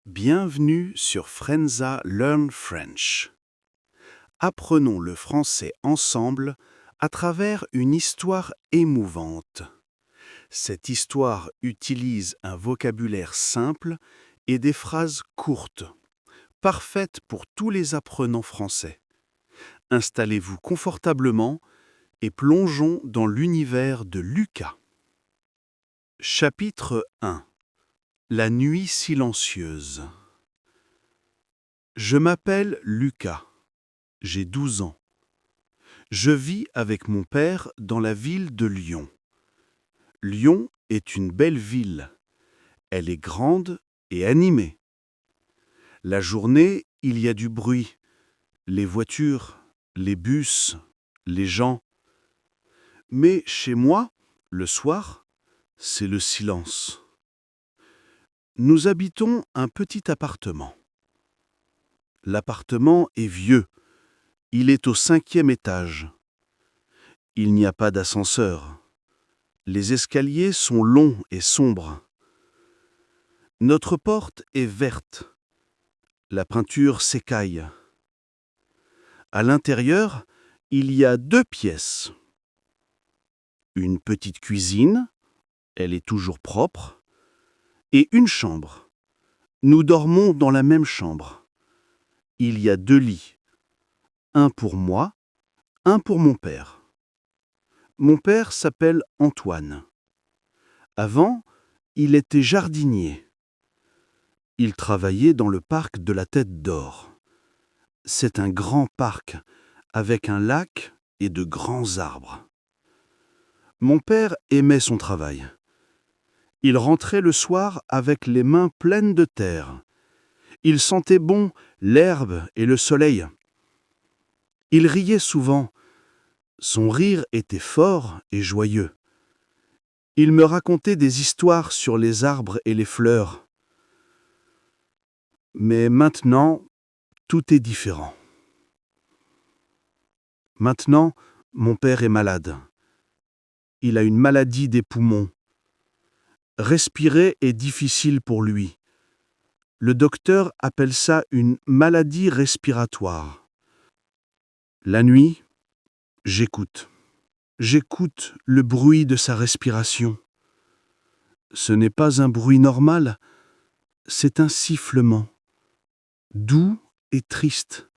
Bienvenue sur Frenza Learn French. Apprenons le français ensemble à travers une histoire émouvante. Cette histoire utilise un vocabulaire simple et des phrases courtes, parfaites pour tous les apprenants français. Installez-vous confortablement et plongeons dans l'univers de Lucas. Chapitre 1. La nuit silencieuse. Je m'appelle Lucas. J'ai 12 ans. Je vis avec mon père dans la ville de Lyon. Lyon est une belle ville. Elle est grande et animée. La journée, il y a du bruit. Les voitures, les bus, les gens. Mais chez moi, le soir, c'est le silence. Nous habitons un petit appartement. L'appartement est vieux. Il est au 5e étage. Il n'y a pas d'ascenseur. Les escaliers sont longs et sombres. Notre porte est verte. La peinture s'écaille. À l'intérieur, il y a 2 pièces. Une petite cuisine, elle est toujours propre, et une chambre. Nous dormons dans la même chambre. Il y a 2 lits. Un pour moi, un pour mon père. Mon père s'appelle Antoine. Avant, il était jardinier. Il travaillait dans le parc de la Tête d'Or. C'est un grand parc, avec un lac et de grands arbres. Mon père aimait son travail. Il rentrait le soir avec les mains pleines de terre. Il sentait bon l'herbe et le soleil. Il riait souvent. Son rire était fort et joyeux. Il me racontait des histoires sur les arbres et les fleurs. Mais maintenant, tout est différent. Maintenant, mon père est malade. Il a une maladie des poumons. Respirer est difficile pour lui. Le docteur appelle ça une maladie respiratoire. La nuit, j'écoute. J'écoute le bruit de sa respiration. Ce n'est pas un bruit normal, c'est un sifflement, doux et triste,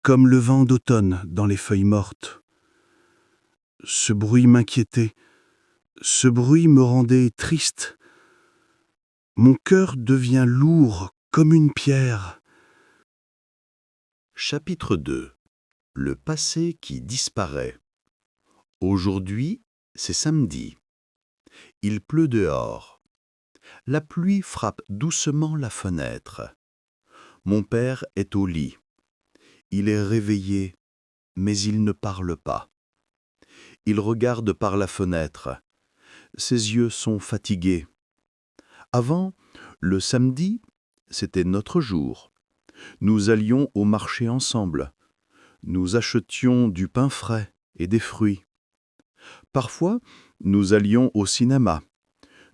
comme le vent d'automne dans les feuilles mortes. Ce bruit m'inquiétait, ce bruit me rendait triste. Mon cœur devient lourd comme une pierre. Chapitre 2. Le passé qui disparaît. Aujourd'hui, c'est samedi. Il pleut dehors. La pluie frappe doucement la fenêtre. Mon père est au lit. Il est réveillé, mais il ne parle pas. Il regarde par la fenêtre. Ses yeux sont fatigués. Avant, le samedi, c'était notre jour. Nous allions au marché ensemble. Nous achetions du pain frais et des fruits. Parfois, nous allions au cinéma.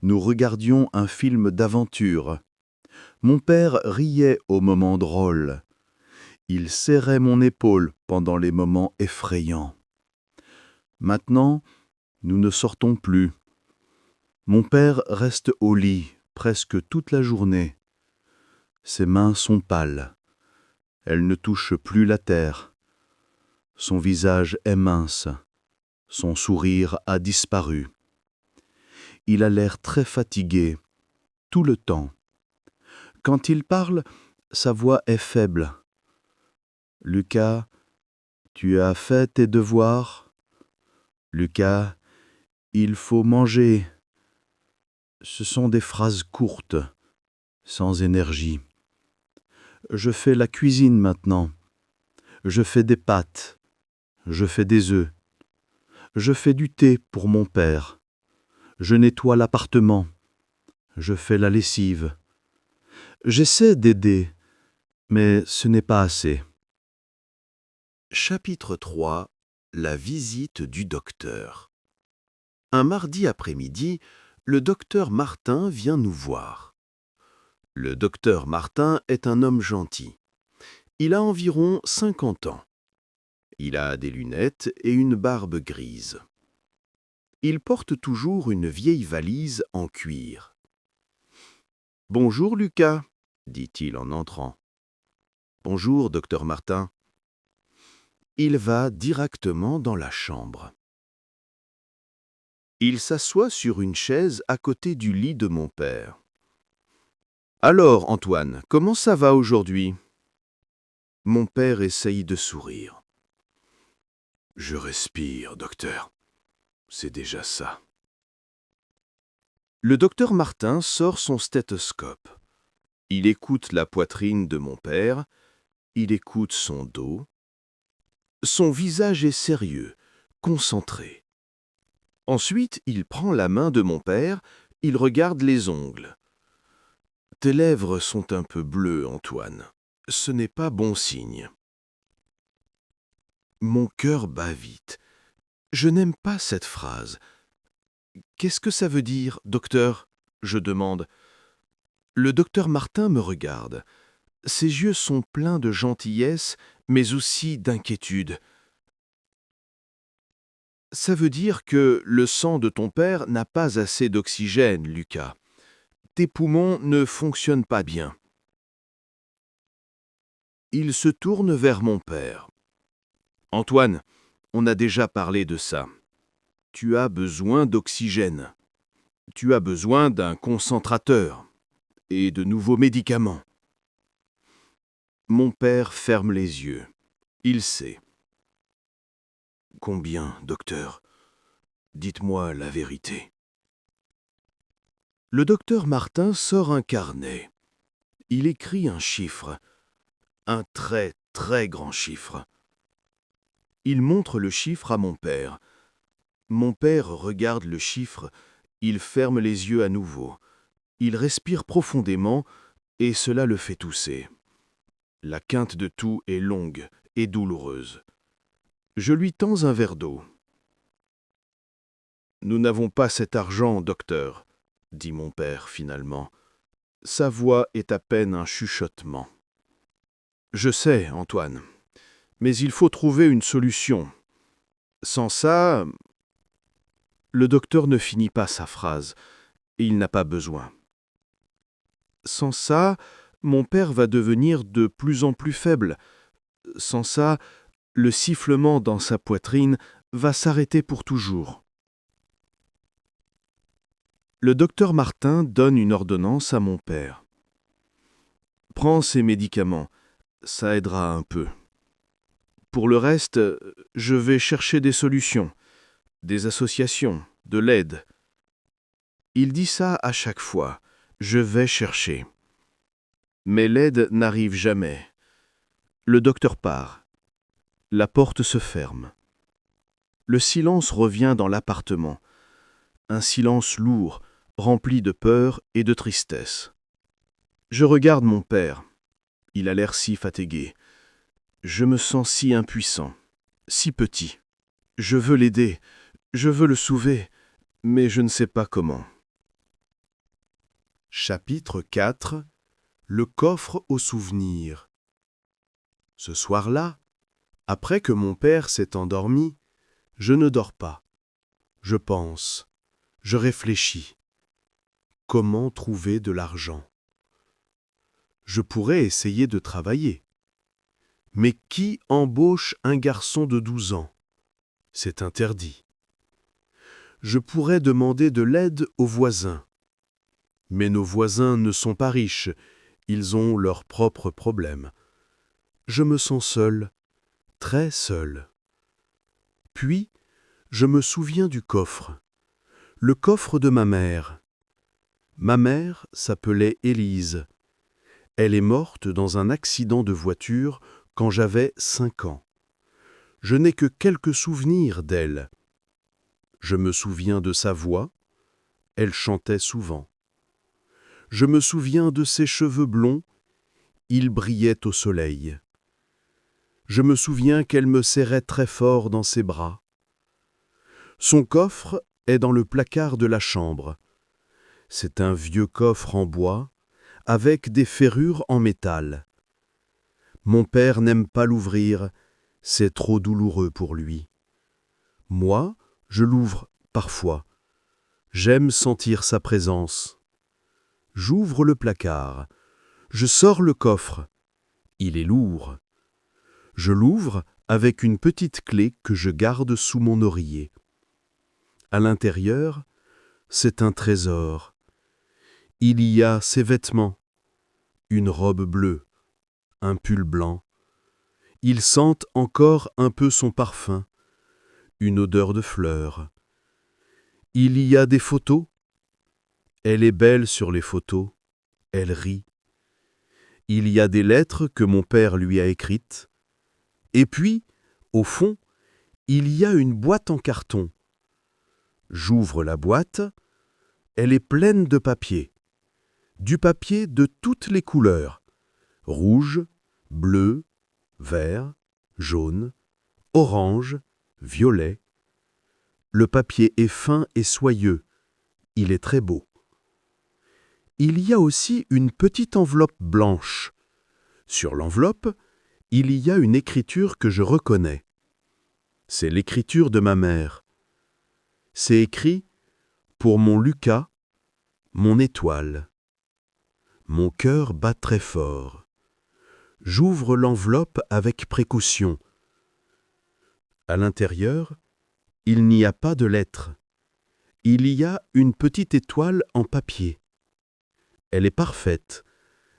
Nous regardions un film d'aventure. Mon père riait aux moments drôles. Il serrait mon épaule pendant les moments effrayants. Maintenant, nous ne sortons plus. Mon père reste au lit presque toute la journée. Ses mains sont pâles. Elles ne touchent plus la terre. Son visage est mince. Son sourire a disparu. Il a l'air très fatigué, tout le temps. Quand il parle, sa voix est faible. « Lucas, tu as fait tes devoirs ? Lucas, il faut manger. » Ce sont des phrases courtes, sans énergie. Je fais la cuisine maintenant. Je fais des pâtes. Je fais des œufs. Je fais du thé pour mon père. Je nettoie l'appartement. Je fais la lessive. J'essaie d'aider, mais ce n'est pas assez. Chapitre 3. La visite du docteur. Un mardi après-midi, le docteur Martin vient nous voir. Le docteur Martin est un homme gentil. Il a environ 50 ans. Il a des lunettes et une barbe grise. Il porte toujours une vieille valise en cuir. « Bonjour, Lucas, » dit-il en entrant. « Bonjour, docteur Martin. » Il va directement dans la chambre. Il s'assoit sur une chaise à côté du lit de mon père. « Alors, Antoine, comment ça va aujourd'hui ?» Mon père essaye de sourire. « Je respire, docteur. C'est déjà ça. » Le docteur Martin sort son stéthoscope. Il écoute la poitrine de mon père, il écoute son dos. Son visage est sérieux, concentré. Ensuite, il prend la main de mon père, il regarde les ongles. « Tes lèvres sont un peu bleues, Antoine. Ce n'est pas bon signe. » Mon cœur bat vite. Je n'aime pas cette phrase. « Qu'est-ce que ça veut dire, docteur ?» je demande. Le docteur Martin me regarde. Ses yeux sont pleins de gentillesse, mais aussi d'inquiétude. « Ça veut dire que le sang de ton père n'a pas assez d'oxygène, Lucas. Tes poumons ne fonctionnent pas bien. » Il se tourne vers mon père. « Antoine, on a déjà parlé de ça. Tu as besoin d'oxygène. Tu as besoin d'un concentrateur et de nouveaux médicaments. » Mon père ferme les yeux. Il sait. « Combien, docteur? Dites-moi la vérité. » Le docteur Martin sort un carnet. Il écrit un chiffre, un très, très grand chiffre. Il montre le chiffre à mon père. Mon père regarde le chiffre, il ferme les yeux à nouveau. Il respire profondément et cela le fait tousser. La quinte de toux est longue et douloureuse. Je lui tends un verre d'eau. « Nous n'avons pas cet argent, docteur, » dit mon père finalement. Sa voix est à peine un chuchotement. « Je sais, Antoine, mais il faut trouver une solution. Sans ça... » Le docteur ne finit pas sa phrase, et il n'a pas besoin. « Sans ça, mon père va devenir de plus en plus faible. Sans ça, le sifflement dans sa poitrine va s'arrêter pour toujours. » Le docteur Martin donne une ordonnance à mon père. « Prends ces médicaments, ça aidera un peu. Pour le reste, je vais chercher des solutions, des associations, de l'aide. » Il dit ça à chaque fois. Je vais chercher. Mais l'aide n'arrive jamais. Le docteur part. La porte se ferme. Le silence revient dans l'appartement. Un silence lourd, rempli de peur et de tristesse. Je regarde mon père. Il a l'air si fatigué. Je me sens si impuissant, si petit. Je veux l'aider, je veux le sauver, mais je ne sais pas comment. Chapitre 4. Le coffre aux souvenirs. Ce soir-là, après que mon père s'est endormi, je ne dors pas. Je pense, je réfléchis. Comment trouver de l'argent? Je pourrais essayer de travailler. Mais qui embauche un garçon de 12 ans? C'est interdit. Je pourrais demander de l'aide aux voisins. Mais nos voisins ne sont pas riches, ils ont leurs propres problèmes. Je me sens seul, très seul. Puis, je me souviens du coffre. Le coffre de ma mère. Ma mère s'appelait Élise. Elle est morte dans un accident de voiture quand j'avais 5 ans. Je n'ai que quelques souvenirs d'elle. Je me souviens de sa voix. Elle chantait souvent. Je me souviens de ses cheveux blonds. Ils brillaient au soleil. Je me souviens qu'elle me serrait très fort dans ses bras. Son coffre est dans le placard de la chambre. C'est un vieux coffre en bois, avec des ferrures en métal. Mon père n'aime pas l'ouvrir, c'est trop douloureux pour lui. Moi, je l'ouvre parfois. J'aime sentir sa présence. J'ouvre le placard. Je sors le coffre. Il est lourd. Je l'ouvre avec une petite clé que je garde sous mon oreiller. À l'intérieur, c'est un trésor. Il y a ses vêtements, une robe bleue, un pull blanc. Ils sentent encore un peu son parfum, une odeur de fleurs. Il y a des photos. Elle est belle sur les photos. Elle rit. Il y a des lettres que mon père lui a écrites. Et puis, au fond, il y a une boîte en carton. J'ouvre la boîte. Elle est pleine de papier. Du papier de toutes les couleurs. Rouge, bleu, vert, jaune, orange, violet. Le papier est fin et soyeux. Il est très beau. Il y a aussi une petite enveloppe blanche. Sur l'enveloppe, il y a une écriture que je reconnais. C'est l'écriture de ma mère. C'est écrit « Pour mon Lucas, mon étoile ». Mon cœur bat très fort. J'ouvre l'enveloppe avec précaution. À l'intérieur, il n'y a pas de lettres. Il y a une petite étoile en papier. Elle est parfaite.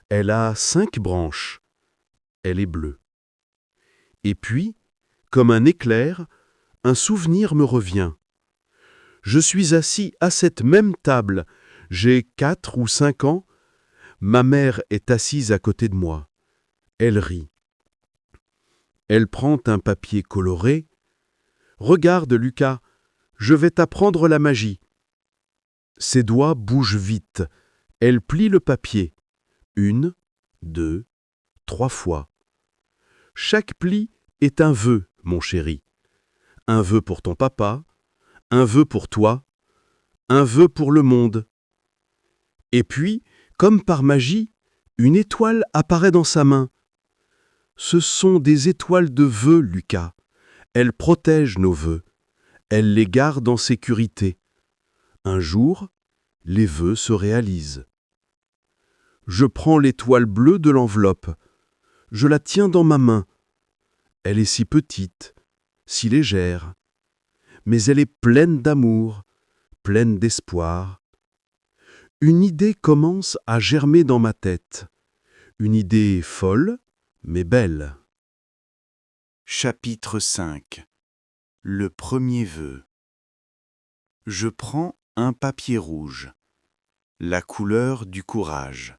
Elle a 5 branches. Elle est bleue. Et puis, comme un éclair, un souvenir me revient. Je suis assis à cette même table. J'ai 4 ou 5 ans. Ma mère est assise à côté de moi. Elle rit. Elle prend un papier coloré. « Regarde, Lucas, je vais t'apprendre la magie. » Ses doigts bougent vite. Elle plie le papier. 1, 2, 3 fois. Chaque pli est un vœu, mon chéri. Un vœu pour ton papa, un vœu pour toi, un vœu pour le monde. Et puis, comme par magie, une étoile apparaît dans sa main. Ce sont des étoiles de vœux, Lucas. Elles protègent nos vœux. Elles les gardent en sécurité. Un jour, les vœux se réalisent. Je prends l'étoile bleue de l'enveloppe. Je la tiens dans ma main. Elle est si petite, si légère, mais elle est pleine d'amour, pleine d'espoir. Une idée commence à germer dans ma tête. Une idée folle, mais belle. Chapitre 5. Le premier vœu. Je prends un papier rouge, la couleur du courage.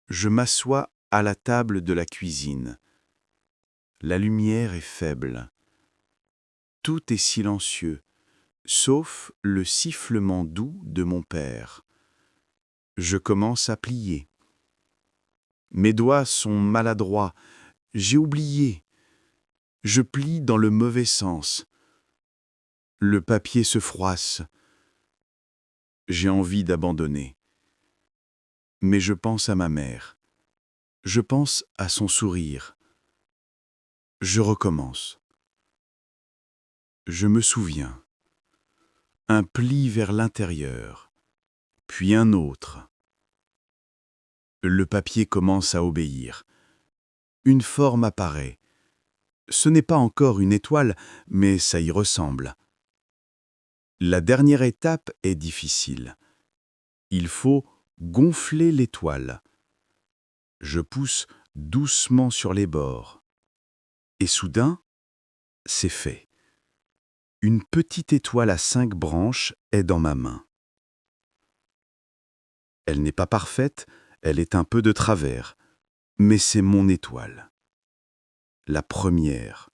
Je m'assois à la table de la cuisine. La lumière est faible. Tout est silencieux, sauf le sifflement doux de mon père. Je commence à plier. Mes doigts sont maladroits. J'ai oublié. Je plie dans le mauvais sens. Le papier se froisse. J'ai envie d'abandonner. Mais je pense à ma mère. Je pense à son sourire. Je recommence. Je me souviens. Un pli vers l'intérieur, puis un autre. Le papier commence à obéir. Une forme apparaît. Ce n'est pas encore une étoile, mais ça y ressemble. La dernière étape est difficile. Il faut gonfler l'étoile. Je pousse doucement sur les bords. Et soudain, c'est fait. Une petite étoile à 5 branches est dans ma main. Elle n'est pas parfaite, elle est un peu de travers, mais c'est mon étoile. La première.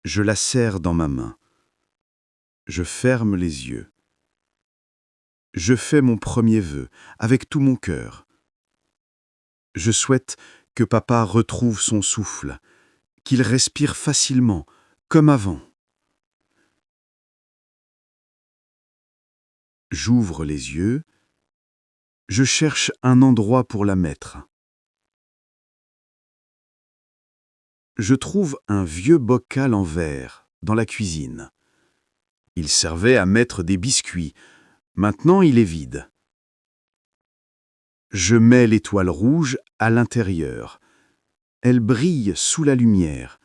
Je la serre dans ma main. Je ferme les yeux. Je fais mon premier vœu, avec tout mon cœur. Je souhaite que papa retrouve son souffle, qu'il respire facilement, comme avant. J'ouvre les yeux Je cherche un endroit pour la mettre. Je trouve un vieux bocal en verre dans la cuisine. Il servait à mettre des biscuits. Maintenant, il est vide. Je mets l'étoile rouge à l'intérieur. Elle brille sous la lumière.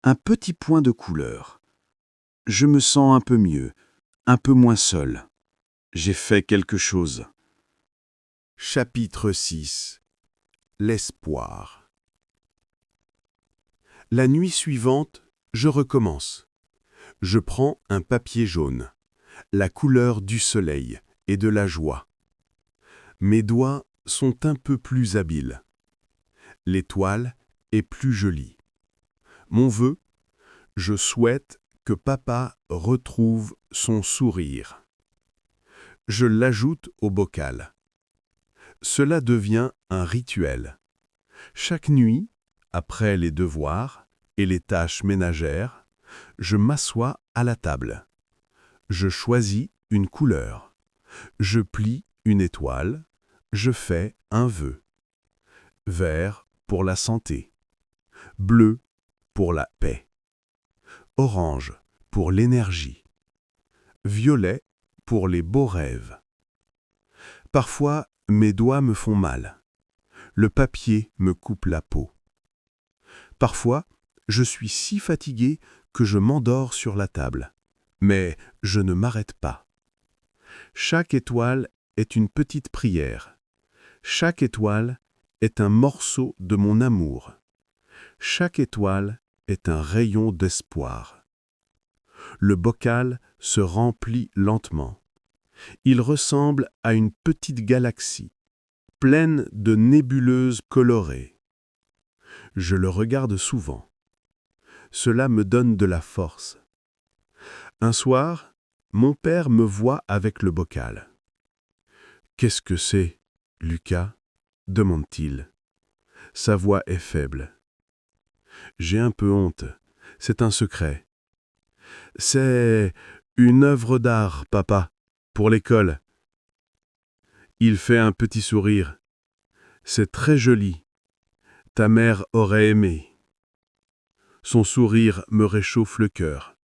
Un petit point de couleur. Je me sens un peu mieux, un peu moins seul. J'ai fait quelque chose. Chapitre 6. L'espoir. La nuit suivante, je recommence. Je prends un papier jaune, la couleur du soleil et de la joie. Mes doigts sont un peu plus habiles. L'étoile est plus jolie. Mon vœu, je souhaite que papa retrouve son sourire. Je l'ajoute au bocal. Cela devient un rituel. Chaque nuit, après les devoirs et les tâches ménagères, je m'assois à la table. Je choisis une couleur. Je plie une étoile. Je fais un vœu. Vert pour la santé. Bleu pour la paix. Orange pour l'énergie. Violet pour les beaux rêves. Parfois, mes doigts me font mal. Le papier me coupe la peau. Parfois, je suis si fatigué que je m'endors sur la table. Mais je ne m'arrête pas. Chaque étoile est une petite prière. Chaque étoile est un morceau de mon amour. Chaque étoile est un rayon d'espoir. Le bocal se remplit lentement. Il ressemble à une petite galaxie, pleine de nébuleuses colorées. Je le regarde souvent. Cela me donne de la force. Un soir, mon père me voit avec le bocal. « Qu'est-ce que c'est, Lucas ?» demande-t-il. Sa voix est faible. J'ai un peu honte. C'est un secret. C'est une œuvre d'art, papa, pour l'école. Il fait un petit sourire. C'est très joli. Ta mère aurait aimé. Son sourire me réchauffe le cœur.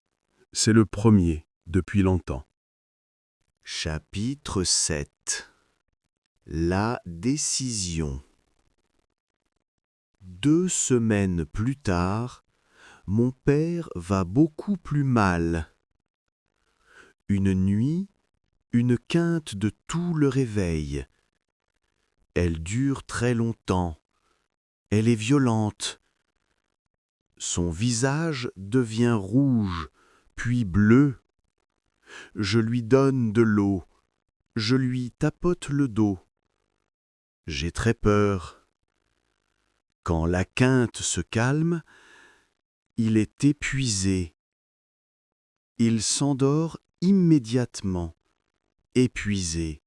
C'est le premier depuis longtemps. Chapitre 7. La décision. 2 semaines plus tard, mon père va beaucoup plus mal. Une nuit, une quinte de tout le réveille. Elle dure très longtemps. Elle est violente. Son visage devient rouge, puis bleu. Je lui donne de l'eau. Je lui tapote le dos. J'ai très peur. Quand la quinte se calme, il est épuisé. Il s'endort immédiatement, épuisé.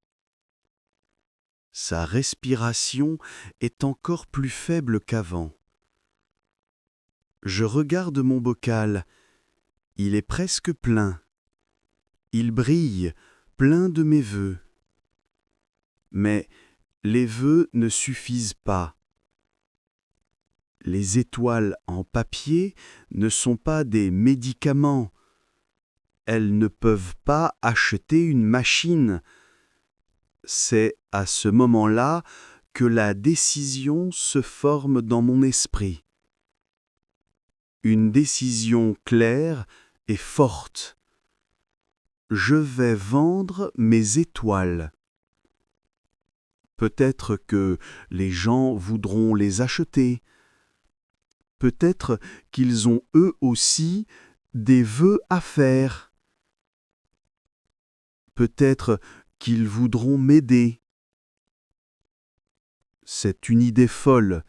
Sa respiration est encore plus faible qu'avant. Je regarde mon bocal. Il est presque plein. Il brille, plein de mes vœux. Mais les vœux ne suffisent pas. Les étoiles en papier ne sont pas des médicaments. Elles ne peuvent pas acheter une machine. C'est à ce moment-là que la décision se forme dans mon esprit. Une décision claire et forte. Je vais vendre mes étoiles. Peut-être que les gens voudront les acheter. Peut-être qu'ils ont eux aussi des vœux à faire. Peut-être qu'ils voudront m'aider. C'est une idée folle,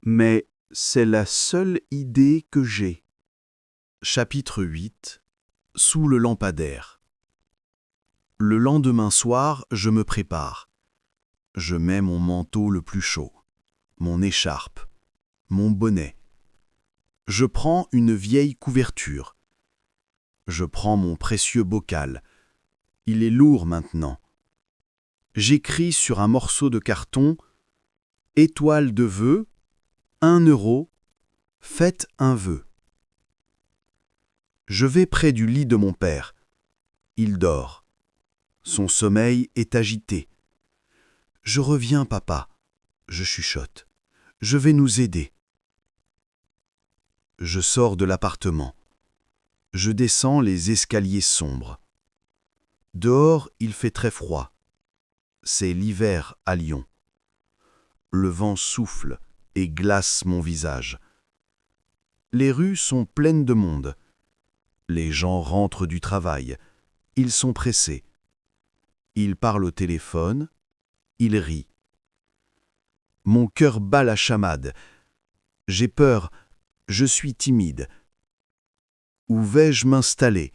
mais c'est la seule idée que j'ai. Chapitre 8. Sous le lampadaire. Le lendemain soir, je me prépare. Je mets mon manteau le plus chaud, mon écharpe, mon bonnet. Je prends une vieille couverture. Je prends mon précieux bocal. Il est lourd maintenant. J'écris sur un morceau de carton « Étoile de vœux, 1 euro, faites un vœu ». Je vais près du lit de mon père. Il dort. Son sommeil est agité. « Je reviens, papa », je chuchote. « Je vais nous aider. » Je sors de l'appartement. Je descends les escaliers sombres. Dehors, il fait très froid. C'est l'hiver à Lyon. Le vent souffle et glace mon visage. Les rues sont pleines de monde. Les gens rentrent du travail. Ils sont pressés. Ils parlent au téléphone. Ils rient. Mon cœur bat la chamade. J'ai peur. Je suis timide. Où vais-je m'installer ?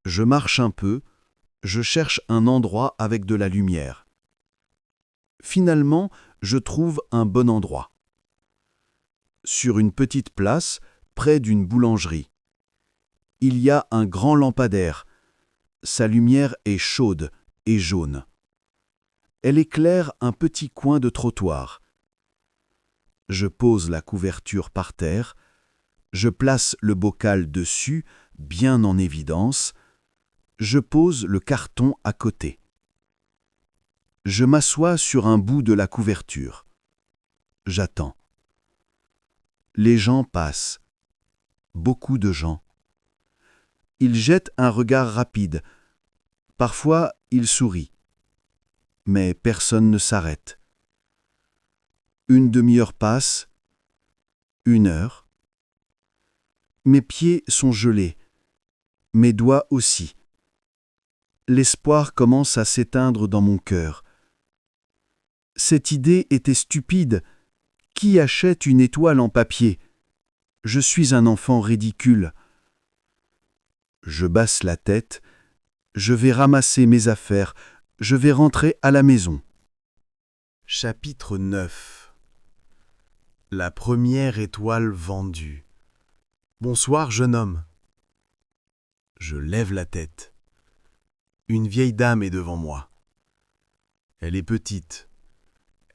Je marche un peu. Je cherche un endroit avec de la lumière. Finalement, je trouve un bon endroit. Sur une petite place, près d'une boulangerie. Il y a un grand lampadaire. Sa lumière est chaude et jaune. Elle éclaire un petit coin de trottoir. Je pose la couverture par terre. Je place le bocal dessus, bien en évidence. Je pose le carton à côté. Je m'assois sur un bout de la couverture. J'attends. Les gens passent. Beaucoup de gens. Ils jettent un regard rapide. Parfois, ils sourient. Mais personne ne s'arrête. Une demi-heure passe. 1 heure. Mes pieds sont gelés. Mes doigts aussi. L'espoir commence à s'éteindre dans mon cœur. Cette idée était stupide. Qui achète une étoile en papier ? Je suis un enfant ridicule. Je baisse la tête. Je vais ramasser mes affaires. Je vais rentrer à la maison. Chapitre 9. La première étoile vendue. Bonsoir, jeune homme. Je lève la tête. Une vieille dame est devant moi. Elle est petite.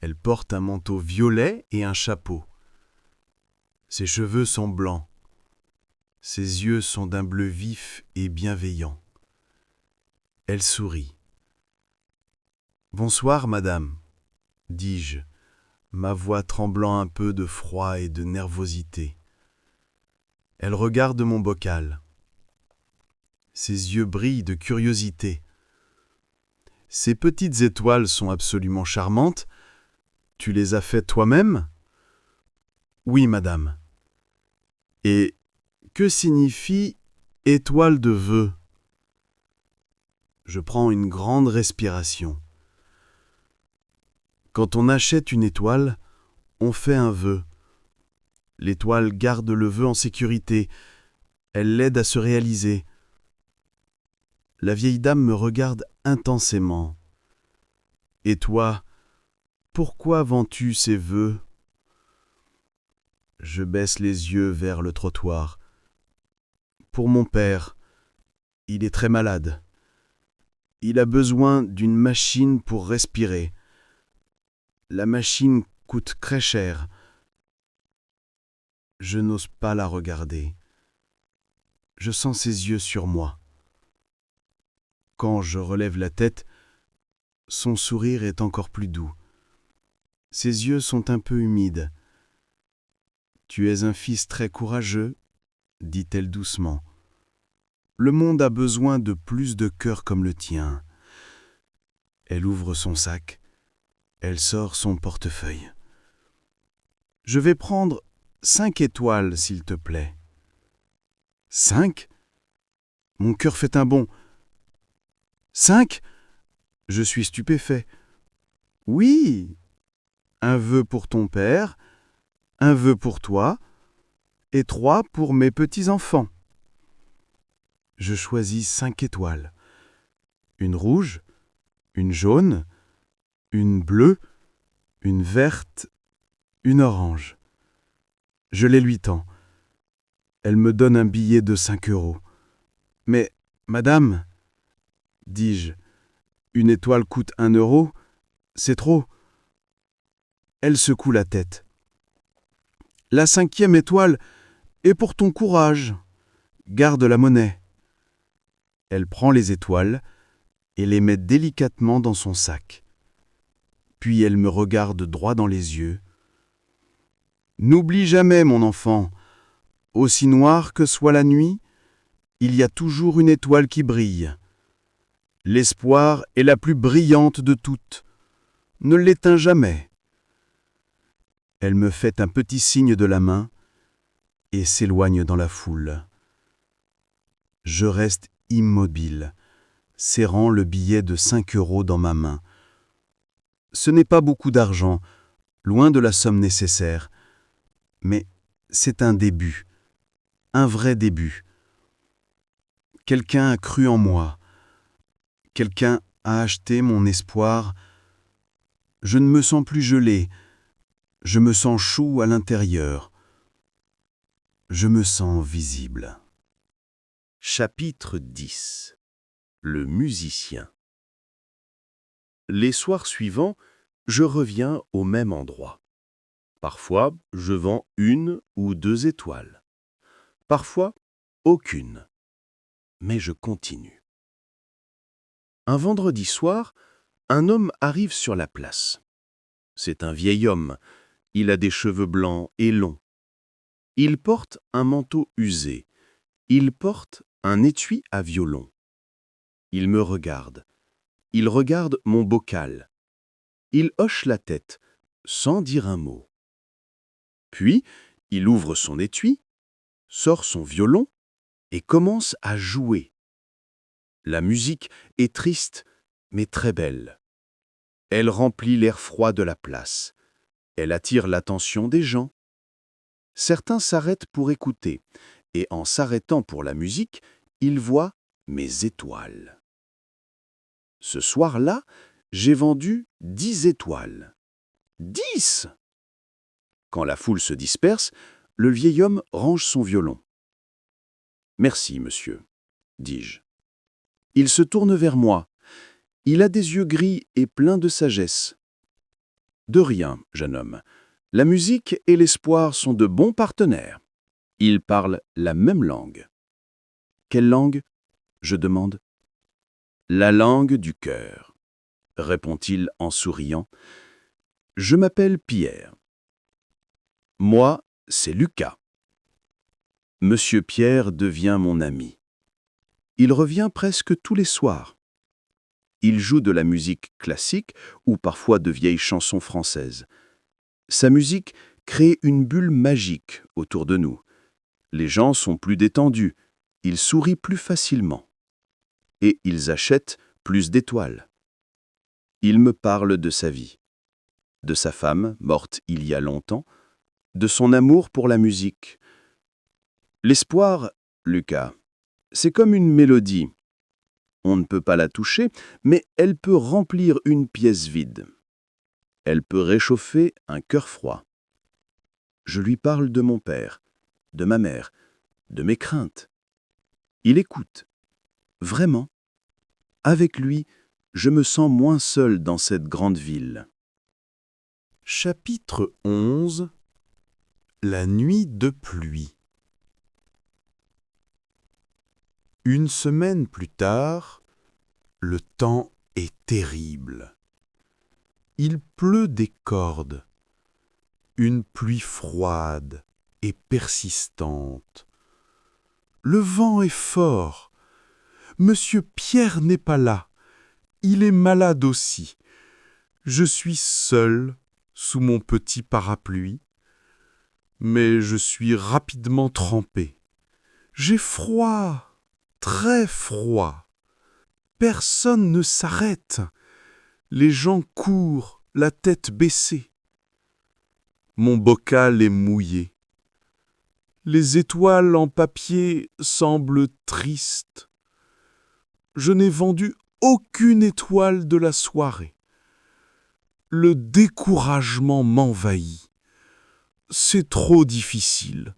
Elle porte un manteau violet et un chapeau. Ses cheveux sont blancs. Ses yeux sont d'un bleu vif et bienveillant. Elle sourit. « Bonsoir, madame », dis-je, ma voix tremblant un peu de froid et de nervosité. Elle regarde mon bocal. Ses yeux brillent de curiosité. Ces petites étoiles sont absolument charmantes. Tu les as faites toi-même ? Oui, madame. Et que signifie étoile de vœux ? Je prends une grande respiration. Quand on achète une étoile, on fait un vœu. L'étoile garde le vœu en sécurité. Elle l'aide à se réaliser. La vieille dame me regarde intensément. Et toi, pourquoi vends-tu ces vœux ? Je baisse les yeux vers le trottoir. Pour mon père, il est très malade. Il a besoin d'une machine pour respirer. La machine coûte très cher. Je n'ose pas la regarder. Je sens ses yeux sur moi. Quand je relève la tête, son sourire est encore plus doux. Ses yeux sont un peu humides. « Tu es un fils très courageux », dit-elle doucement. « Le monde a besoin de plus de cœurs comme le tien. » Elle ouvre son sac. Elle sort son portefeuille. « Je vais prendre 5 étoiles, s'il te plaît. » 5 ? Mon cœur fait un bond. 5 ? Je suis stupéfait. Oui, un vœu pour ton père, un vœu pour toi, et 3 pour mes petits-enfants. Je choisis 5 étoiles. Une rouge, une jaune, une bleue, une verte, une orange. Je les lui tends. Elle me donne un billet de 5 euros. « Mais, madame, dis-je, Une étoile coûte 1 euro, c'est trop. Elle secoue la tête. La 5e étoile est pour ton courage. Garde la monnaie. Elle prend les étoiles et les met délicatement dans son sac. Puis elle me regarde droit dans les yeux. N'oublie jamais, mon enfant, aussi noire que soit la nuit, il y a toujours une étoile qui brille. L'espoir est la plus brillante de toutes. Ne l'éteins jamais. Elle me fait un petit signe de la main et s'éloigne dans la foule. Je reste immobile, serrant le billet de 5 euros dans ma main. Ce n'est pas beaucoup d'argent, loin de la somme nécessaire, mais c'est un début, un vrai début. Quelqu'un a cru en moi. Quelqu'un a acheté mon espoir. Je ne me sens plus gelé. Je me sens chaud à l'intérieur. Je me sens visible. Chapitre 10. Le musicien. Les soirs suivants, je reviens au même endroit. Parfois, je vends 1 ou 2 étoiles. Parfois, aucune. Mais je continue. Un vendredi soir, un homme arrive sur la place. C'est un vieil homme. Il a des cheveux blancs et longs. Il porte un manteau usé. Il porte un étui à violon. Il me regarde. Il regarde mon bocal. Il hoche la tête, sans dire un mot. Puis, il ouvre son étui, sort son violon et commence à jouer. La musique est triste, mais très belle. Elle remplit l'air froid de la place. Elle attire l'attention des gens. Certains s'arrêtent pour écouter, et en s'arrêtant pour la musique, ils voient mes étoiles. Ce soir-là, j'ai vendu 10 étoiles. 10! Quand la foule se disperse, le vieil homme range son violon. « Merci, monsieur, » dis-je. Il se tourne vers moi. Il a des yeux gris et pleins de sagesse. « De rien, jeune homme. La musique et l'espoir sont de bons partenaires. Ils parlent la même langue. »« Quelle langue ?» je demande. « La langue du cœur, » répond-il en souriant. « Je m'appelle Pierre. »« Moi, c'est Lucas. » Monsieur Pierre devient mon ami. Il revient presque tous les soirs. Il joue de la musique classique ou parfois de vieilles chansons françaises. Sa musique crée une bulle magique autour de nous. Les gens sont plus détendus, ils sourient plus facilement. Et ils achètent plus d'étoiles. Il me parle de sa vie, de sa femme, morte il y a longtemps, de son amour pour la musique. L'espoir, Lucas, c'est comme une mélodie. On ne peut pas la toucher, mais elle peut remplir une pièce vide. Elle peut réchauffer un cœur froid. Je lui parle de mon père, de ma mère, de mes craintes. Il écoute. Vraiment. Avec lui, je me sens moins seul dans cette grande ville. Chapitre 11. La nuit de pluie. Une semaine plus tard, le temps est terrible. Il pleut des cordes, une pluie froide et persistante. Le vent est fort. Monsieur Pierre n'est pas là. Il est malade aussi. Je suis seul sous mon petit parapluie, mais je suis rapidement trempé. J'ai froid. Très froid. Personne ne s'arrête. Les gens courent, la tête baissée. Mon bocal est mouillé. Les étoiles en papier semblent tristes. Je n'ai vendu aucune étoile de la soirée. Le découragement m'envahit. C'est trop difficile.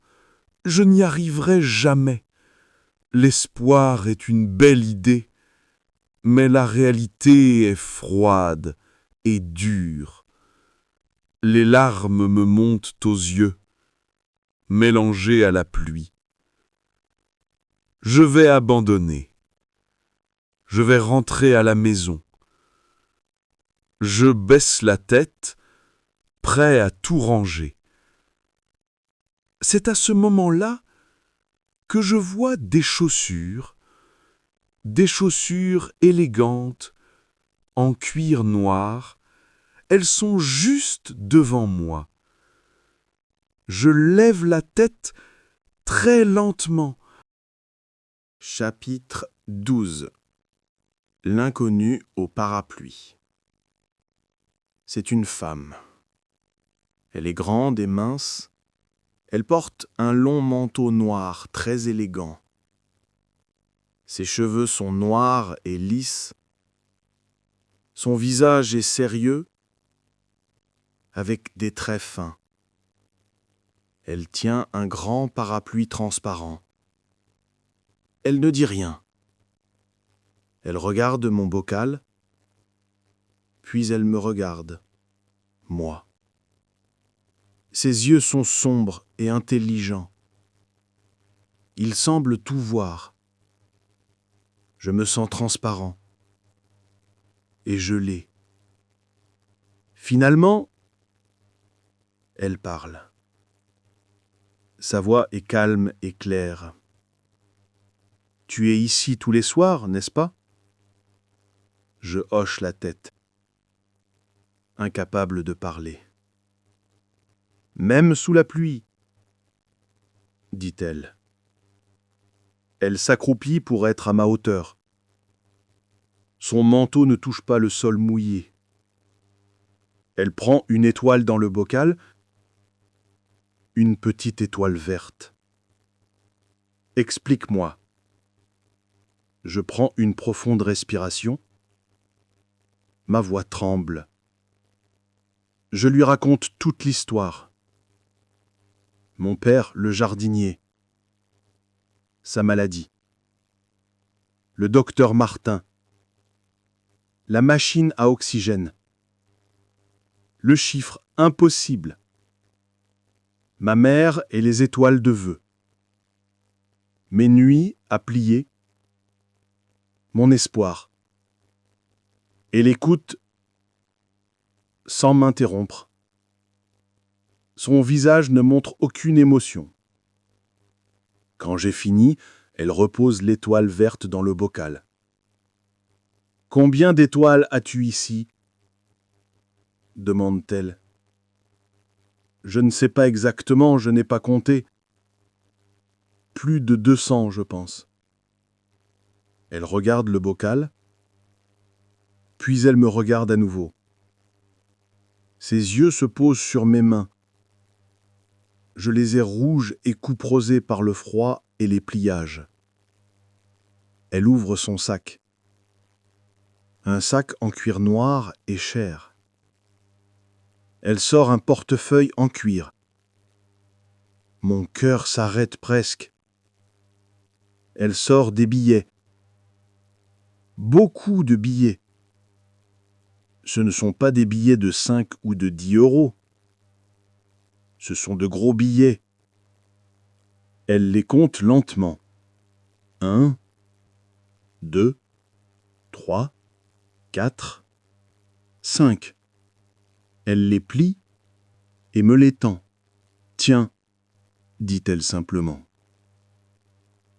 Je n'y arriverai jamais. L'espoir est une belle idée, Mais la réalité est froide et dure. Les larmes me montent aux yeux, mélangées à la pluie. Je vais abandonner. Je vais rentrer à la maison. Je baisse la tête, prêt à tout ranger. C'est à ce moment-là que je vois des chaussures élégantes, en cuir noir. Elles sont juste devant moi. Je lève la tête très lentement. Chapitre 12. L'inconnu au parapluie. C'est une femme. Elle est grande et mince. Elle porte un long manteau noir très élégant. Ses cheveux sont noirs et lisses. Son visage est sérieux, avec des traits fins. Elle tient un grand parapluie transparent. Elle ne dit rien. Elle regarde mon bocal, puis elle me regarde, moi. Ses yeux sont sombres et intelligents. Il semble tout voir. Je me sens transparent et gelé. Finalement, elle parle. Sa voix est calme et claire. « Tu es ici tous les soirs, n'est-ce pas ?» Je hoche la tête, incapable de parler. « Même sous la pluie ?» dit-elle. Elle s'accroupit pour être à ma hauteur. Son manteau ne touche pas le sol mouillé. Elle prend une étoile dans le bocal, une petite étoile verte. « Explique-moi. » Je prends une profonde respiration. Ma voix tremble. Je lui raconte toute l'histoire. Mon père, le jardinier. Sa maladie. Le docteur Martin. La machine à oxygène. Le chiffre impossible. Ma mère et les étoiles de vœux. Mes nuits à plier. Mon espoir. Elle écoute sans m'interrompre. Son visage ne montre aucune émotion. Quand j'ai fini, elle repose l'étoile verte dans le bocal. « Combien d'étoiles as-tu ici ?» demande-t-elle. « Je ne sais pas exactement, je n'ai pas compté. Plus de 200, je pense. » Elle regarde le bocal, puis elle me regarde à nouveau. Ses yeux se posent sur mes mains. Je les ai rouges et couperosées par le froid et les pliages. Elle ouvre son sac. Un sac en cuir noir et cher. Elle sort un portefeuille en cuir. Mon cœur s'arrête presque. Elle sort des billets. Beaucoup de billets. Ce ne sont pas des billets de 5 ou de 10 euros. Ce sont de gros billets. Elle les compte lentement. 1, 2, 3, 4, 5. Elle les plie et me les tend. « Tiens, » dit-elle simplement.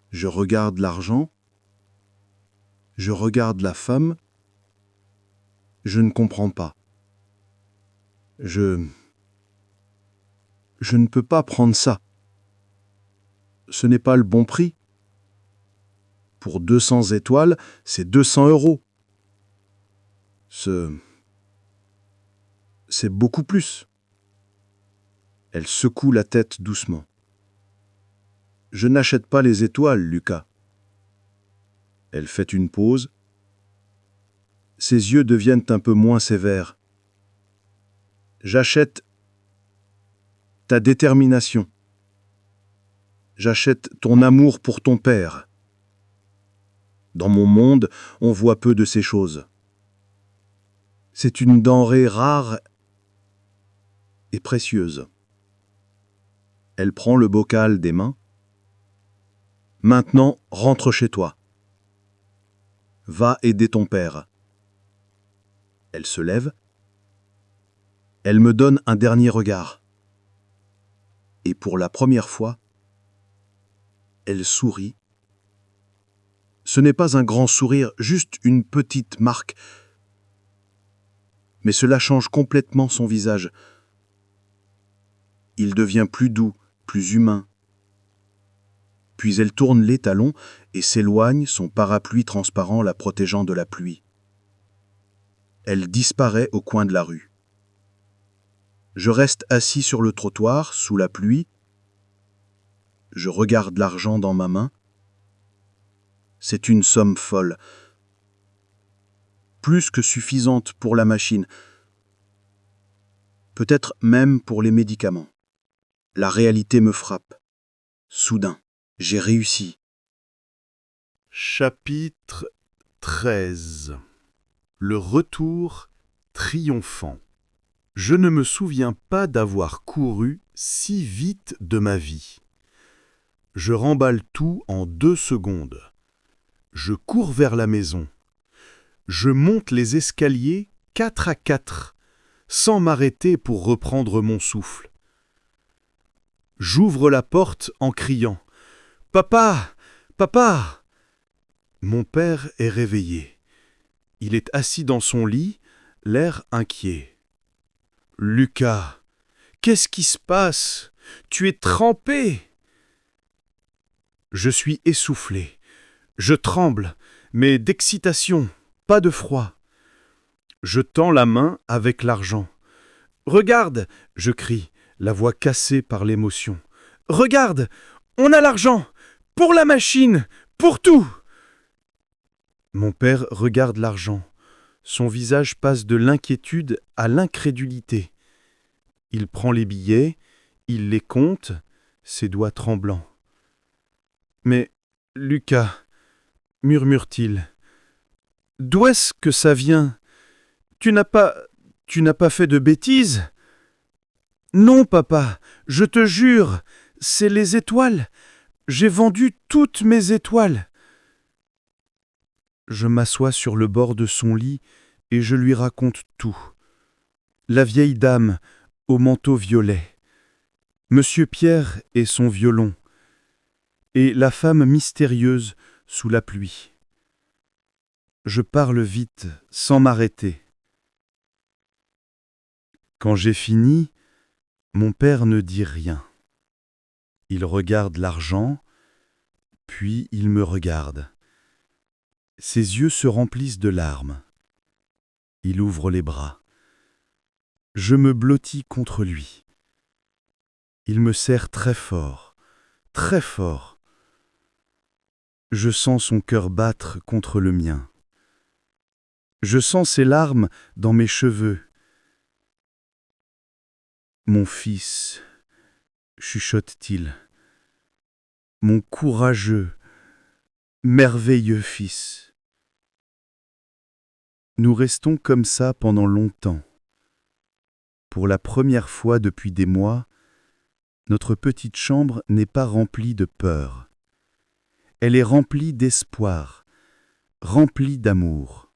Je regarde l'argent. Je regarde la femme. Je ne comprends pas. Je ne peux pas prendre ça. Ce n'est pas le bon prix. Pour 200 étoiles, c'est 200 euros. C'est beaucoup plus. Elle secoue la tête doucement. Je n'achète pas les étoiles, Lucas. Elle fait une pause. Ses yeux deviennent un peu moins sévères. J'achète ta détermination. J'achète ton amour pour ton père. Dans mon monde, on voit peu de ces choses. C'est une denrée rare et précieuse. Elle prend le bocal des mains. Maintenant, rentre chez toi. Va aider ton père. Elle se lève. Elle me donne un dernier regard. Et pour la première fois, elle sourit. Ce n'est pas un grand sourire, juste une petite marque. Mais cela change complètement son visage. Il devient plus doux, plus humain. Puis elle tourne les talons et s'éloigne, son parapluie transparent la protégeant de la pluie. Elle disparaît au coin de la rue. Je reste assis sur le trottoir, sous la pluie. Je regarde l'argent dans ma main. C'est une somme folle. Plus que suffisante pour la machine. Peut-être même pour les médicaments. La réalité me frappe. Soudain, j'ai réussi. Chapitre 13. Le retour triomphant. Je ne me souviens pas d'avoir couru si vite de ma vie. Je remballe tout en 2 secondes. Je cours vers la maison. Je monte les escaliers 4 à 4, sans m'arrêter pour reprendre mon souffle. J'ouvre la porte en criant « Papa! Papa !» Mon père est réveillé. Il est assis dans son lit, l'air inquiet. « Lucas, qu'est-ce qui se passe? Tu es trempé !» Je suis essoufflé. Je tremble, mais d'excitation, pas de froid. Je tends la main avec l'argent. « Regarde !» je crie, la voix cassée par l'émotion. « Regarde! On a l'argent! Pour la machine! Pour tout !» Mon père regarde l'argent. Son visage passe de l'inquiétude à l'incrédulité. Il prend les billets, il les compte, ses doigts tremblants. « Mais, Lucas, murmure-t-il, d'où est-ce que ça vient? Tu n'as pas fait de bêtises? Non, papa, je te jure, c'est les étoiles. J'ai vendu toutes mes étoiles. Je m'assois sur le bord de son lit et je lui raconte tout. La vieille dame au manteau violet, Monsieur Pierre et son violon, et la femme mystérieuse sous la pluie. Je parle vite, sans m'arrêter. Quand j'ai fini, mon père ne dit rien. Il regarde l'argent, puis il me regarde. Ses yeux se remplissent de larmes. Il ouvre les bras. Je me blottis contre lui. Il me serre très fort, très fort. Je sens son cœur battre contre le mien. Je sens ses larmes dans mes cheveux. Mon fils, chuchote-t-il, mon courageux, merveilleux fils. Nous restons comme ça pendant longtemps. Pour la première fois depuis des mois, notre petite chambre n'est pas remplie de peur. Elle est remplie d'espoir, remplie d'amour.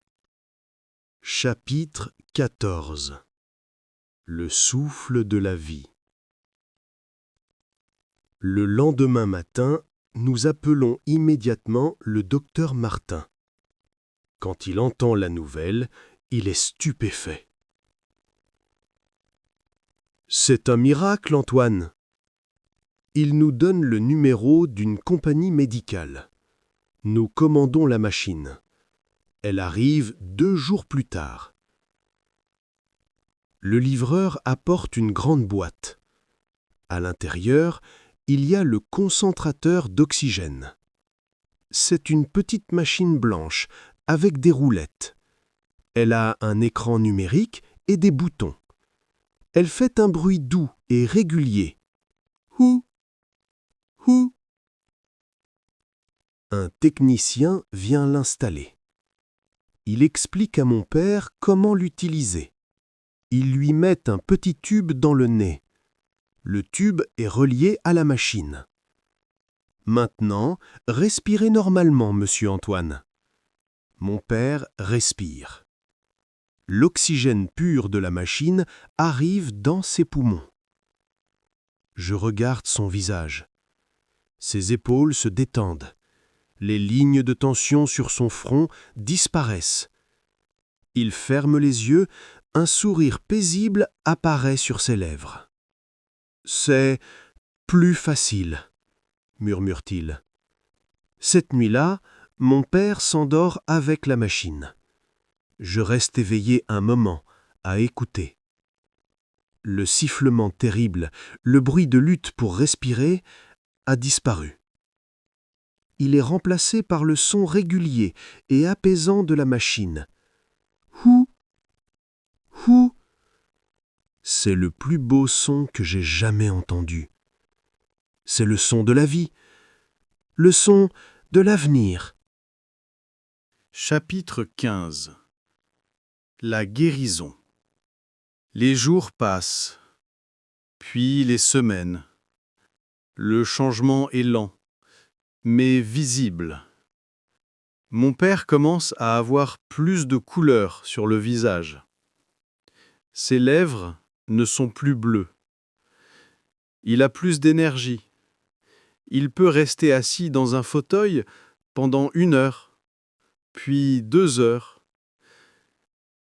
Chapitre 14. Le souffle de la vie. Le lendemain matin, nous appelons immédiatement le docteur Martin. Quand il entend la nouvelle, il est stupéfait. « C'est un miracle, Antoine !» Il nous donne le numéro d'une compagnie médicale. Nous commandons la machine. Elle arrive 2 jours plus tard. Le livreur apporte une grande boîte. À l'intérieur, il y a le concentrateur d'oxygène. C'est une petite machine blanche avec des roulettes. Elle a un écran numérique et des boutons. Elle fait un bruit doux et régulier. Hou, hou. Un technicien vient l'installer. Il explique à mon père comment l'utiliser. Il lui met un petit tube dans le nez. Le tube est relié à la machine. Maintenant, respirez normalement, monsieur Antoine. Mon père respire. L'oxygène pur de la machine arrive dans ses poumons. Je regarde son visage. Ses épaules se détendent. Les lignes de tension sur son front disparaissent. Il ferme les yeux, un sourire paisible apparaît sur ses lèvres. « C'est plus facile », murmure-t-il. Cette nuit-là, mon père s'endort avec la machine. Je reste éveillé un moment, à écouter. Le sifflement terrible, le bruit de lutte pour respirer, a disparu. Il est remplacé par le son régulier et apaisant de la machine. Hou, hou. C'est le plus beau son que j'ai jamais entendu. C'est le son de la vie, le son de l'avenir. Chapitre 15. La guérison. Les jours passent, puis les semaines. Le changement est lent, mais visible. Mon père commence à avoir plus de couleurs sur le visage. Ses lèvres ne sont plus bleues. Il a plus d'énergie. Il peut rester assis dans un fauteuil pendant 1 heure, puis 2 heures.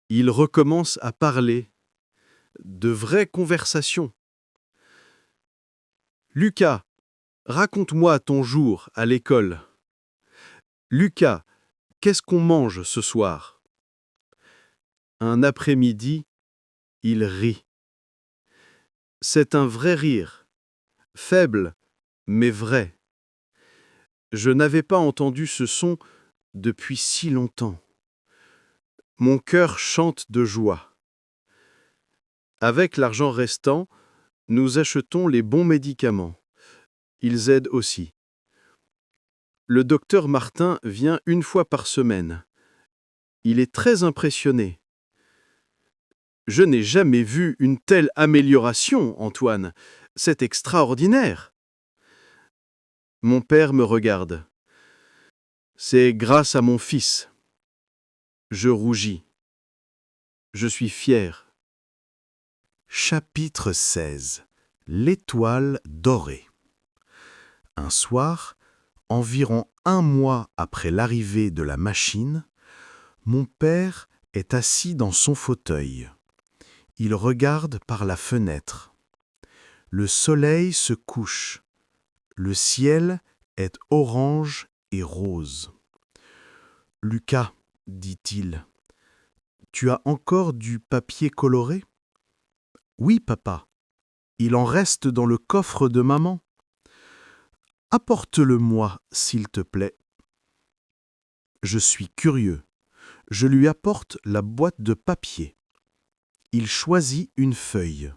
Il recommence à parler, de vraies conversations. « Lucas, raconte-moi ton jour à l'école. Lucas, qu'est-ce qu'on mange ce soir ?» Un après-midi, il rit. C'est un vrai rire, faible, mais vrai. Je n'avais pas entendu ce son depuis si longtemps. Mon cœur chante de joie. Avec l'argent restant, nous achetons les bons médicaments. Ils aident aussi. Le docteur Martin vient 1 fois par semaine. Il est très impressionné. « Je n'ai jamais vu une telle amélioration, Antoine. C'est extraordinaire. » Mon père me regarde. « C'est grâce à mon fils. » Je rougis. Je suis fier. Chapitre 16. L'étoile dorée. Un soir, environ 1 mois après l'arrivée de la machine, mon père est assis dans son fauteuil. Il regarde par la fenêtre. Le soleil se couche. Le ciel est orange et rose. « Lucas, dit-il, tu as encore du papier coloré ? » « Oui, papa. Il en reste dans le coffre de maman. »« Apporte-le-moi, s'il te plaît. » Je suis curieux. Je lui apporte la boîte de papier. Il choisit une feuille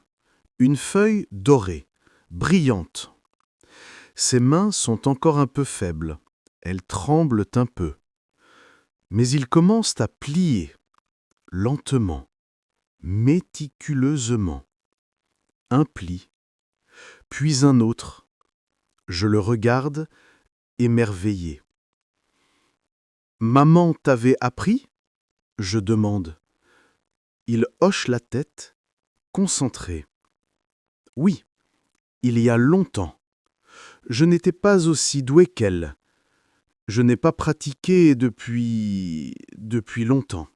dorée, brillante. Ses mains sont encore un peu faibles. Elles tremblent un peu. Mais il commence à plier, lentement, méticuleusement. Un pli, puis un autre. Je le regarde, émerveillé. « Maman t'avait appris ?» je demande. Il hoche la tête, concentré. « Oui, il y a longtemps. Je n'étais pas aussi doué qu'elle. Je n'ai pas pratiqué depuis longtemps. »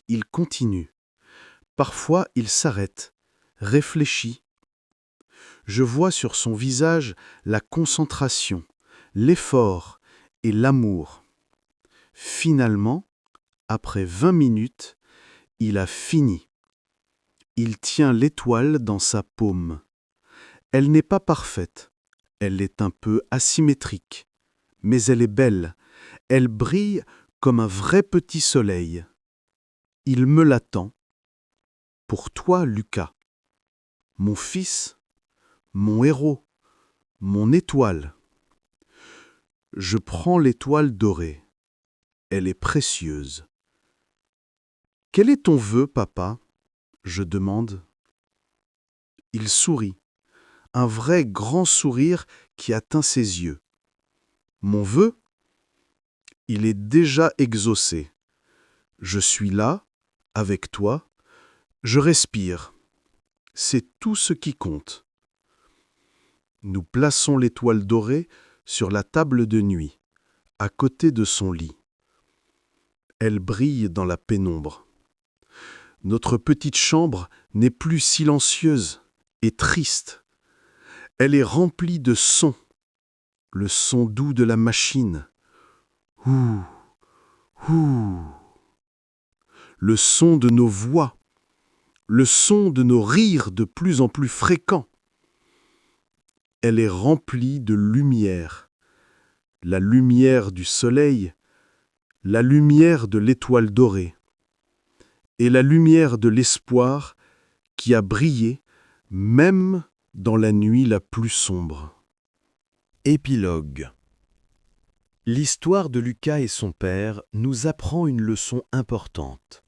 Il continue. Parfois, il s'arrête, réfléchit. Je vois sur son visage la concentration, l'effort et l'amour. Finalement, après 20 minutes, il a fini. Il tient l'étoile dans sa paume. Elle n'est pas parfaite, elle est un peu asymétrique, mais elle est belle, elle brille comme un vrai petit soleil. Il me l'attend. Pour toi, Lucas, mon fils, mon héros, mon étoile. Je prends l'étoile dorée. Elle est précieuse. Quel est ton vœu, papa? Je demande. Il sourit, un vrai grand sourire qui atteint ses yeux. Mon vœu? Il est déjà exaucé. Je suis là, avec toi, je respire. C'est tout ce qui compte. Nous plaçons l'étoile dorée sur la table de nuit, à côté de son lit. Elle brille dans la pénombre. Notre petite chambre n'est plus silencieuse et triste. Elle est remplie de sons, le son doux de la machine. Ouh, ouh. Le son de nos voix, le son de nos rires de plus en plus fréquents. Elle est remplie de lumière, la lumière du soleil, la lumière de l'étoile dorée, et la lumière de l'espoir qui a brillé même dans la nuit la plus sombre. Épilogue. L'histoire de Lucas et son père nous apprend une leçon importante.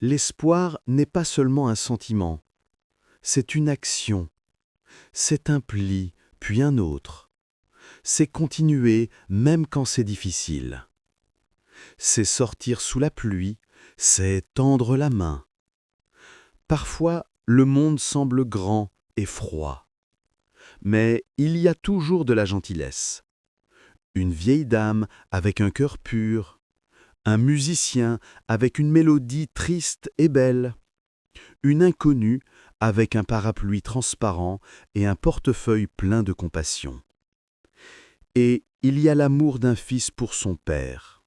L'espoir n'est pas seulement un sentiment, c'est une action, c'est un pli, puis un autre. C'est continuer même quand c'est difficile. C'est sortir sous la pluie, c'est tendre la main. Parfois, le monde semble grand et froid. Mais il y a toujours de la gentillesse. Une vieille dame avec un cœur pur, un musicien avec une mélodie triste et belle, une inconnue avec un parapluie transparent et un portefeuille plein de compassion. Et il y a l'amour d'un fils pour son père,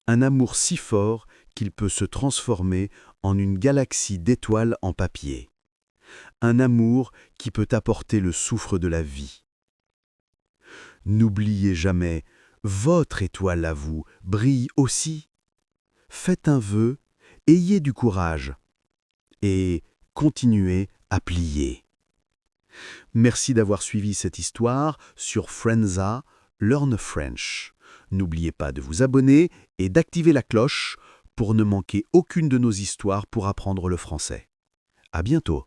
un amour si fort qu'il peut se transformer en une galaxie d'étoiles en papier, un amour qui peut apporter le souffle de la vie. N'oubliez jamais, votre étoile à vous brille aussi. Faites un vœu, ayez du courage et continuez à plier. Merci d'avoir suivi cette histoire sur Frenza Learn French. N'oubliez pas de vous abonner et d'activer la cloche pour ne manquer aucune de nos histoires pour apprendre le français. À bientôt.